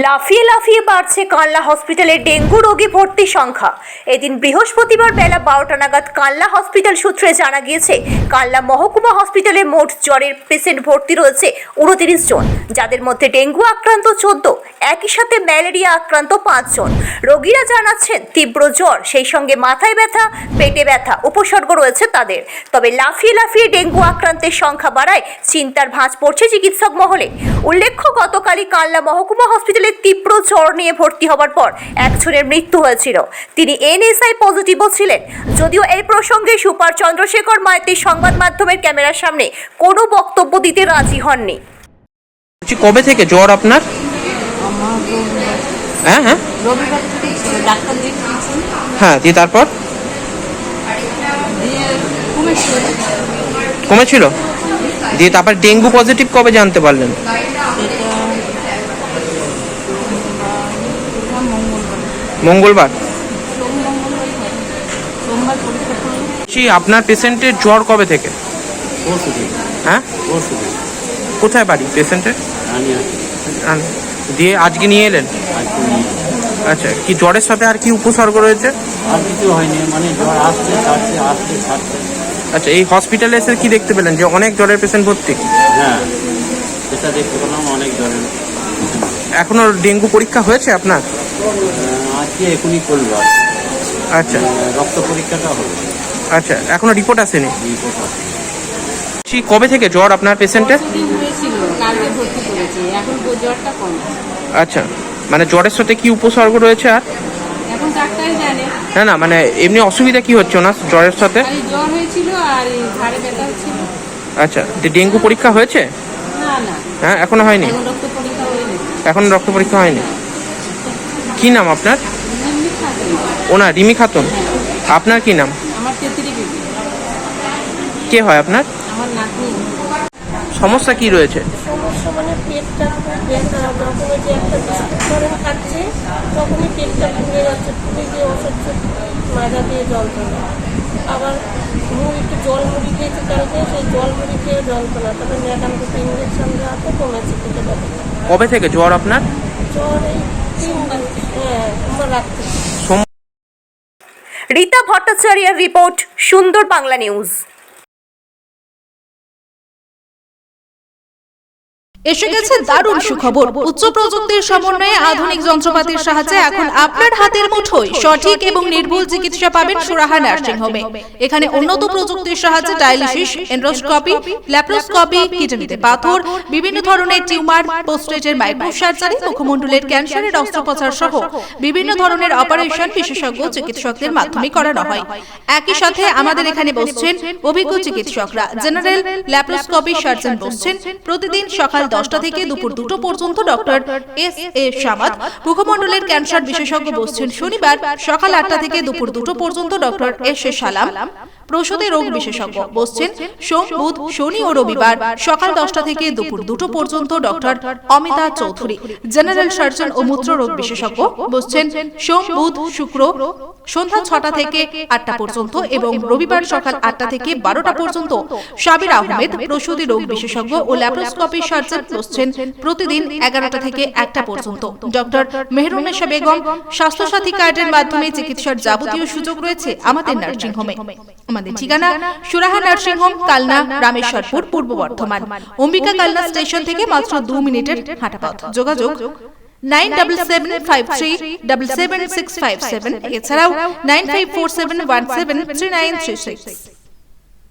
লাফিয়ে লাফিয়ে বাড়ছে কানলা হসপিটালে ডেঙ্গু রোগী ভর্তি সংখ্যা। এদিন বৃহস্পতিবার বেলা 12টা নাগাদ কানলা হসপিটাল সূত্রে জানা গিয়েছে কানলা মহকুমা হসপিটালে মোট জ্বরের পেশেন্ট ভর্তি রয়েছে 29 জন, যাদের মধ্যে ডেঙ্গু আক্রান্ত 14, একই সাথে ম্যালেরিয়া আক্রান্ত 5 জন। রোগীরা জানাচ্ছেন তীব্র জ্বর, সেই সঙ্গে মাথায় ব্যথা, পেটে ব্যথা উপসর্গ রয়েছে তাদের। তবে লাফিয়ে লাফিয়ে ডেঙ্গু আক্রান্তের সংখ্যা বাড়ায় চিন্তার ভাঁজ পড়ছে চিকিৎসক মহলে। উল্লেখ্য, গতকালই কানলা মহকুমা হসপিটালে তীব্র জ্বর নিয়ে ভর্তি হবার পর একজনের মৃত্যু হয়েছিল। তিনি NSI পজিটিভও ছিলেন। যদিও এই প্রসঙ্গে সুপার চন্দ্রশেখর মাইতি সংবাদ মাধ্যমের ক্যামেরার সামনে কোনো বক্তব্য দিতে রাজি হননি। কবে থেকে জ্বর আপনার? হ্যাঁ, দিয়ে তারপর কমেছিল, দিয়ে তারপর ডেঙ্গু পজিটিভ কবে জানতে পারলেন? মঙ্গলবার। আপনার পেশেন্টের জ্বর কবে থেকে? হ্যাঁ, কোথায় বাড়ি পেশেন্টের? দিয়ে আজকে নিয়ে এলেন? আচ্ছা, কি জ্বরের সাথে আর কি উপসর্গ রয়েছে? আর কিছু হয়নি, মানে জ্বর আসছে ছাড়ছে। আচ্ছা, এই হসপিটালে এসে কি দেখতে পেলেন যে অনেক জ্বরের পেশেন্ট ভর্তি? হ্যাঁ, সেটা দেখতে পেলাম, অনেক জ্বরের। এখনো ডেঙ্গু পরীক্ষা হয়েছে আপনার? আজকে এখনই করবো। আচ্ছা, রক্ত পরীক্ষাটা হলো। আচ্ছা, এখনো রিপোর্ট আসেনি? রিপোর্ট আসে। কবে থেকে জ্বর আপনার পেশেন্টের? কালকে ভর্তি করেছি, এখন জ্বরটা কম। আচ্ছা, মানে জ্বরের সাথে কি উপসর্গ রয়েছে আর? এখন ডাক্তারই জানে। না, মানে এমনি অসুবিধা কি হচ্ছে ওনার জ্বরের সাথে? জ্বর হয়েছিল আর ঘাড়ে ব্যথা হচ্ছিল। আচ্ছা, ডেঙ্গু পরীক্ষা হয়েছে? না। হ্যাঁ, এখনো হয়নি? রক্ত পরীক্ষা হয়নি। এখন রক্ত পরীক্ষা হয়নি। কি নাম আপনার? ওনার রিমি খাতুন। আপনার কি নাম? আমার তেত্রি বিবি। কে হয় আপনার? আমার নাতনি। সমস্যা কি রয়েছে? সমস্যা মানে পেটটা ব্যথা, যখনই যে একটা বিস্কুট করে খাচ্ছে তখনই পেটটা ফুলে যাচ্ছে, ফুলে গিয়ে অসহ্য মাজা দিয়ে যন্ত্রণা। আবার একটু জল মুড়ি খেয়েছে কালকে, সেই জল মুড়ি খেয়ে যন্ত্রণা। তারপরে ম্যাডাম দুটো ইঞ্জেকশন দেওয়াতে কমেছে পেটে ব্যথা। কবে থেকে জ্বর আপনার? জ্বর এই 3 দিন, সোমবার রাত্রে। রীতা ভট্টাচার্যের রিপোর্ট, সুন্দর বাংলা নিউজ। এসে গেছে দারুণ সুখবর। উচ্চ প্রযুক্তির সমন্বয়ে আধুনিক যন্ত্রপাতির সাহায্যে এখন আপনার হাতের মুঠোয় সঠিক এবং নির্ভুল চিকিৎসা পাবেন সুরাহা নার্সিং হোমে। এখানে উন্নত প্রযুক্তির সাহায্যে ডায়ালিসিস, এন্ডোস্কোপি, ল্যাপ্রোস্কোপি, কিডনিতে পাথর, বিভিন্ন ধরনের টিউমার, পোস্টেটের মাইক্রো সার্জারি, মুখমণ্ডলের ক্যান্সারের অস্ত্রোপচার সহ বিভিন্ন ধরনের অপারেশন বিশেষজ্ঞ চিকিৎসকদের মাধ্যমে করানো হয়। একই সাথে আমাদের এখানে বসছেন অভিজ্ঞ চিকিৎসকরা। জেনারেল ল্যাপ্রোস্কোপি সার্জন বসছেন প্রতিদিন সকাল 10টা থেকে দুপুর 2টো পর্যন্ত ডক্টর S.A. সামাদ। মুখমণ্ডলের ক্যান্সার বিশেষজ্ঞ বসছেন শনিবার সকাল 8টা থেকে দুপুর 2টো পর্যন্ত ডক্টর S.A. সালাম। প্রসূতি রোগ বিশেষজ্ঞ বসছেন সোম, বুধ, শনি ও রবিবার সকাল 10টা থেকে দুপুর 2টো পর্যন্ত doctor Amita Chowdhury. General surgeon ও মূত্র রোগ বিশেষজ্ঞ বসছেন সোম, বুধ, শুক্র সন্ধ্যা 6টা থেকে 8টা পর্যন্ত এবং রবিবার সকাল 8টা থেকে 12টা পর্যন্ত। সাবির আহমেদ প্রসূতি রোগ বিশেষজ্ঞ ও ল্যাপ্রোস্কোপি সার্জন বসছেন প্রতিদিন 11টা থেকে 1টা পর্যন্ত। ডক্টর মেহরুন্নেসা বেগম। স্বাস্থ্যসাথী কার্ডের মাধ্যমে চিকিৎসার যাবতীয় সুযোগ রয়েছে আমাদের নার্সিং হোমে। আমাদের ঠিকানা সুরাহা নার্সিং হোম, কালনা, রামেশ্বরপুর, পূর্ব বর্ধমান। অম্বিকা কালনা স্টেশন থেকে মাত্র 2 মিনিটের হাঁটা পথ। যোগাযোগ 9775377657, এছাড়াও 9547173936।